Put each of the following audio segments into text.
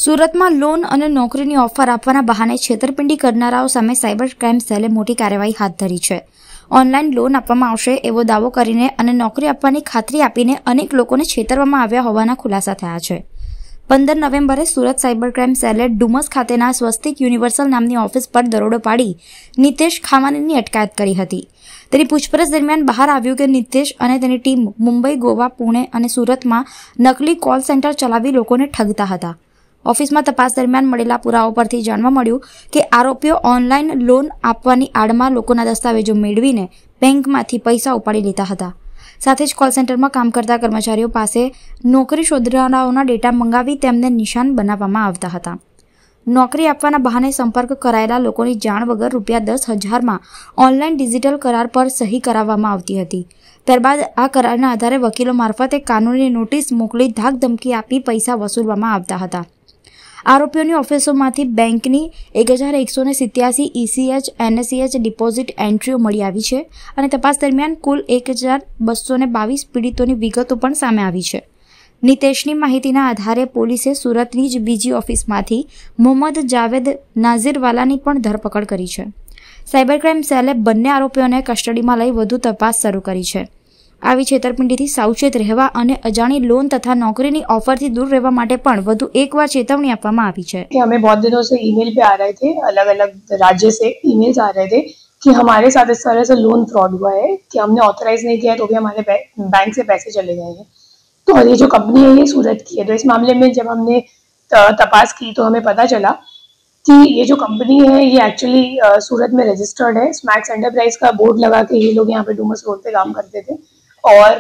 સુરતમાં લોન અને નોકરીની ઓફર આપવાના બહાને છેતરપિંડી કરનારાઓ સામે સાયબર ક્રાઇમ સેલે મોટી કાર્યવાહી હાથ ધરી છે। ઓનલાઈન લોન આપવામાં આવશે એવો દાવો કરીને અને નોકરી આપવાની ખાતરી આપીને અનેક લોકોને છેતરવામાં આવ્યા હોવાના ખુલાસા થયા છે। 15 નવેમ્બરે સુરત સાયબર ક્રાઇમ સેલે ડુમસ ખાતેના સ્વસ્તિક યુનિવર્સલ નામની ઓફિસ પર દરોડો પાડી નિતેશ ખામાનીની અટકાયત કરી હતી। તેની પૂછપરછ દરમિયાન બહાર આવ્યું કે નિતેશ અને તેની ટીમ મુંબઈ, ગોવા, પુણે અને સુરતમાં નકલી કોલ સેન્ટર ચલાવી લોકોને ઠગતા હતા। ઓફિસમાં તપાસ દરમિયાન મળેલા પુરાવો પરથી જાણવા મળ્યું કે આરોપીઓ ઓનલાઈન લોન આપવાની આડમાં લોકોના દસ્તાવેજો મેળવીને બેંકમાંથી પૈસા ઉપાડી લેતા હતા। સાથે જ કોલ સેન્ટરમાં કામ કરતા કર્મચારીઓ પાસે નોકરી શોધનારાઓના ડેટા મંગાવી તેમને નિશાન બનાવવામાં આવતા હતા। નોકરી આપવાના બહાને સંપર્ક કરાયેલા લોકોની જાણ વગર ₹10,000માં ઓનલાઈન ડિજિટલ કરાર પર સહી કરાવવામાં આવતી હતી। ત્યારબાદ આ કરારના આધારે વકીલો મારફતે કાનૂની નોટિસ મોકલી ધાકધમકી આપી પૈસા વસૂલવામાં આવતા હતા। આરોપીઓની ઓફિસોમાંથી બેંકની 1187 ECH, NSCH ડિપોઝિટ એન્ટ્રીઓ મળી આવી છે અને તપાસ દરમિયાન કુલ 1222 પીડિતોની વિગતો પણ સામે આવી છે। નિતેશની માહિતીના આધારે પોલીસે સુરતની જ બીજી ઓફિસમાંથી મોહમ્મદ જાવેદ નાઝીરવાલાની પણ ધરપકડ કરી છે। સાયબર ક્રાઇમ સેલે બંને આરોપીઓને કસ્ટડીમાં લઈ વધુ તપાસ શરૂ કરી છે। આવી છેતરપિંડીથી સાવચેત રહેવા અને અજાણી लोन तथा नौकरी की ऑफर से दूर रहने માટે પણ વધુ એકવાર ચેતવણી આપવામાં આવી છે कि हमें बहुत दिनों से ईमेल पे आ रहे थे, अलग अलग राज्य से ईमेल्स आ रहे थे कि हमारे साथ इस तरह से लोन फ्रॉड हुआ है कि हमने ऑथराइज नहीं किया है तो भी हमारे बैंक से पैसे चले गए हैं। तो और ये जो कंपनी है ये सूरत की है। तो इस मामले में जब हमने तपास की तो हमें पता चला कि ये जो कंपनी है ये एक्चुअली सूरत में रजिस्टर्ड है। स्मैक्स एंटरप्राइज का बोर्ड लगा के ये लोग यहाँ पे डुमस रोड पे काम करते थे और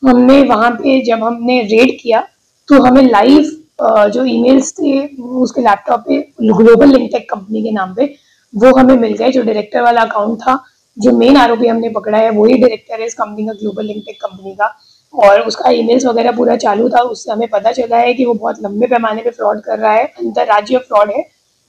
हमने वहाँ पे जब हमने रेड किया तो हमें लाइव जो ईमेल्स थे उसके लैपटॉप पे ग्लोबल लिंकटेक कंपनी के नाम पे वो हमें मिल गए। जो डायरेक्टर वाला अकाउंट था, जो मेन आरोपी हमने पकड़ा है वही डायरेक्टर है इस कंपनी का, ग्लोबल लिंकटेक कंपनी का, और उसका ईमेल्स वगैरह पूरा चालू था। उससे हमें पता चला है कि वो बहुत लंबे पैमाने पे फ्रॉड कर रहा है, अंतरराज्यीय फ्रॉड है।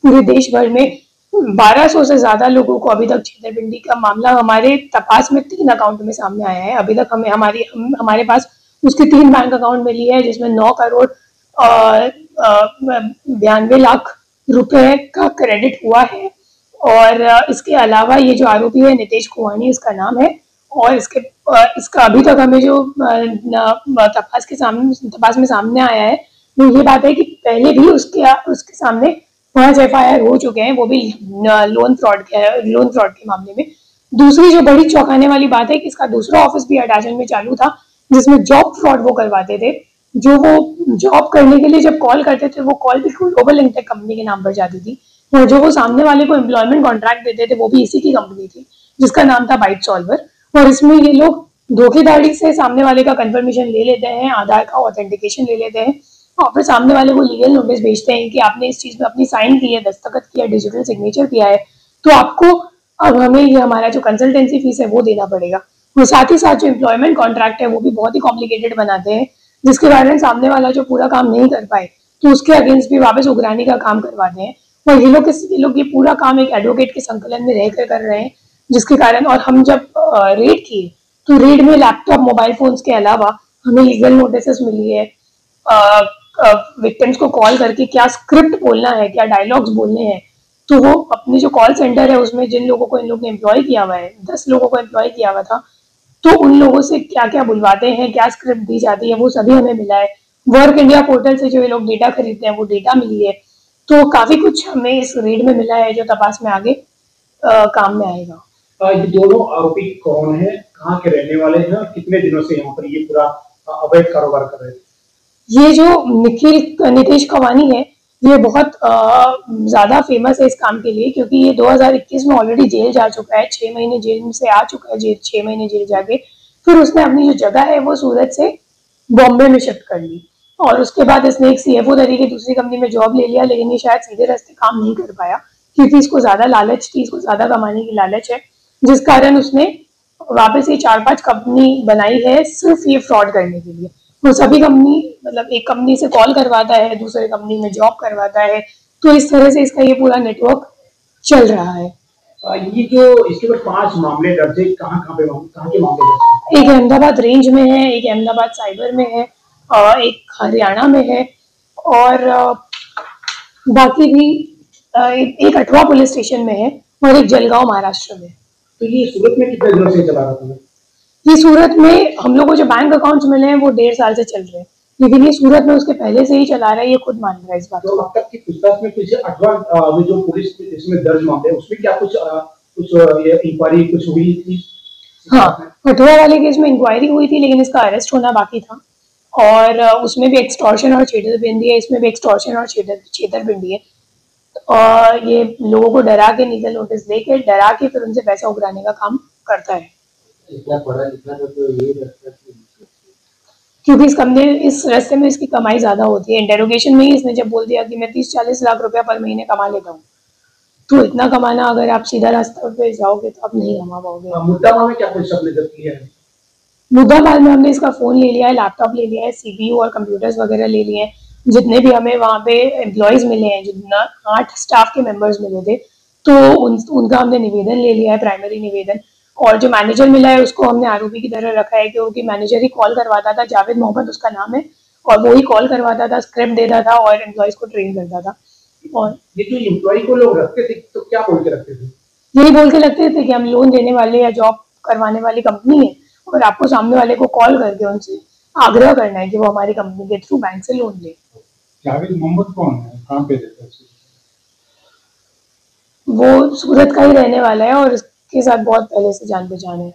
पूरे देश भर में 1200 से ज्यादा लोगों को अभी तक छेतरपिंडी का मामला हमारे तपास में 3 अकाउंट में सामने आया है। अभी तक हमें हमारे पास उसके 3 बैंक अकाउंट मिली है जिसमें 9 करोड़ 92 लाख रुपए का क्रेडिट हुआ है। और इसके अलावा ये जो आरोपी है नितेश खुवानी इसका नाम है और इसका अभी तक हमें जो तपास में सामने आया है वो ये बात है कि पहले भी उसके सामने 5 FIR हो चुके हैं, वो भी लोन फ्रॉड के मामले में। दूसरी जो बड़ी चौंकाने वाली बात है कि इसका दूसरा ऑफिस भी अटैचमेंट में चालू था जिसमें जॉब फ्रॉड वो करवाते थे। जो वो जॉब करने के लिए जब कॉल करते थे वो कॉल भी ग्लोबल लिंकटेक कंपनी के नाम पर जाती थी और जो वो सामने वाले को एम्प्लॉयमेंट कॉन्ट्रैक्ट देते थे वो भी इसी की कंपनी थी जिसका नाम था बाइट सॉल्वर। और इसमें ये लोग धोखेधाड़ी से सामने वाले का कंफर्मेशन ले लेते हैं, आधार का ऑथेंटिकेशन ले लेते हैं और फिर सामने वाले को लीगल नोटिस भेजते हैं कि आपने इस चीज में अपनी साइन की है, दस्तखत किया, डिजिटल सिग्नेचर किया है तो आपको अब हमें ये हमारा जो कंसल्टेंसी फीस है वो देना पड़ेगा। और साथ ही साथ जो एम्प्लॉयमेंट कॉन्ट्रैक्ट है वो भी बहुत ही कॉम्प्लिकेटेड बनाते हैं जिसके कारण सामने वाला जो पूरा काम नहीं कर पाए तो उसके अगेंस्ट भी वापस उगराने का काम करवाते हैं। और ये लोग ये पूरा काम एक एडवोकेट के संकलन में रहकर कर रहे हैं जिसके कारण। और हम जब रेड किए तो रेड में लैपटॉप, मोबाइल फोन्स के अलावा हमें लीगल नोटिस मिली है, विक्टिम्स को कॉल करके क्या स्क्रिप्ट बोलना है, क्या डायलॉग्स बोलने हैं। तो वो अपनी जो कॉल सेंटर है उसमें जिन लोगों को इन लोगों ने एम्प्लॉय किया हुआ है, 10 लोगों को एम्प्लॉय किया हुआ था, तो उन लोगों से क्या क्या बुलवाते हैं, क्या स्क्रिप्ट दी जाती है वो सभी हमें मिला है। वर्क इंडिया पोर्टल से जो ये लोग डेटा खरीदते हैं वो डेटा मिली है। तो काफी कुछ हमें इस रेड में मिला है जो तपास में आगे काम में आएगा। ये दोनों आरोपी कौन है, कहाँ के रहने वाले हैं और कितने दिनों से यहाँ पर ये पूरा अवैध कारोबार कर रहे थे? ये जो नितेश खवानी है ये बहुत ज्यादा फेमस है इस काम के लिए क्योंकि ये 2021 में ऑलरेडी जेल जा चुका है, 6 महीने जेल से आ चुका है, 6 महीने जेल जाके फिर उसने अपनी जो जगह है वो सूरत से बॉम्बे में शिफ्ट कर ली और उसके बाद इसने एक CFO तरीके दूसरी कंपनी में जॉब ले लिया। लेकिन ये शायद सीधे रास्ते काम नहीं कर पाया क्योंकि इसको ज्यादा लालच थी, इसको ज्यादा कमाने की लालच है, जिस कारण उसने वापस ये 4-5 कंपनी बनाई है सिर्फ ये फ्रॉड करने के लिए। वो सभी कंपनी मतलब एक कंपनी से कॉल करवाता है, दूसरे कंपनी में जॉब करवाता है, तो इस तरह से इसका ये पूरा नेटवर्क चल रहा है। ये जो इसके ऊपर 5 मामले दर्ज है, कहाँ के मामले दर्ज है? एक अहमदाबाद रेंज में है, एक अहमदाबाद साइबर में है, एक हरियाणा में है और बाकी भी एक अठवा पुलिस स्टेशन में है और एक जलगांव महाराष्ट्र में। तो ये सूरत में कितने दिनों से चला रहा था? ये सूरत में हम लोग को जो बैंक अकाउंट्स मिले हैं वो 1.5 साल से चल रहे हैं, लेकिन ये सूरत में उसके पहले से ही चला रहा है, ये खुद मान रहा है इस बात तो को। अब तक की पूछताछ में कुछ जो पुलिस इसमें दर्ज मामले हैं, उसमें क्या कुछ इंक्वायरी कुछ हुई थी? हाँ, कठुआ वाले केस में इंक्वायरी हुई थी, लेकिन इसका अरेस्ट होना बाकी था। और उसमें भी एक्सटॉर्शन और छेतरपिंडी है, इसमें भी एक्सटॉर्शन और छेतरपिंडी है। और ये लोगों को डरा के लीगल नोटिस देके डरा के फिर उनसे पैसा उगराने का काम करता है। क्योंकि इस रास्ते में इसकी कमाई ज्यादा होती है। इंटेरोगेशन में ही इसने जब बोल दिया कि मैं 30-40 लाख रुपया पर महीने कमा लेता हूँ, तो इतना कमाना अगर आप सीधा रास्ता पे जाओगे तो आप नहीं कमा पाओगे। मुद्दा में क्या कुछ सबने जब्त किया है? मुद्दा माल में हमने इसका फोन ले लिया है, लैपटॉप ले लिया है, सीपीयू और कंप्यूटर्स वगैरह ले लिए हैं। जितने भी हमें वहाँ पे एम्प्लॉयज मिले हैं, जितना 8 स्टाफ के मेंबर्स मिले थे, तो उनका हमने निवेदन ले लिया है, प्राइमरी निवेदन। और जो मैनेजर मिला है उसको हमने आरोपी की तरह रखा है, क्योंकि मैनेजर ही कॉल करवाता था, जावेद मोहम्मद उसका नाम है, और वो ही कॉल करवाता था, स्क्रिप्ट देता था और एम्प्लॉयज को ट्रेन करता था। और ये जो एम्प्लॉय को लोग रखते थे तो क्या बोल के रखते थे? यही बोल के लगते थे कि हम लोन देने वाले या जॉब करवाने वाली कंपनी है, और आपको सामने वाले को कॉल करके उनसे आग्रह करना है कि वो हमारी कंपनी के थ्रू बैंक से लोन ले। जावेद मोहम्मद कौन है, कहाँ पे रहता है? वो सूरत का ही रहने वाला है और इसके साथ बहुत पहले से जान पहचान है।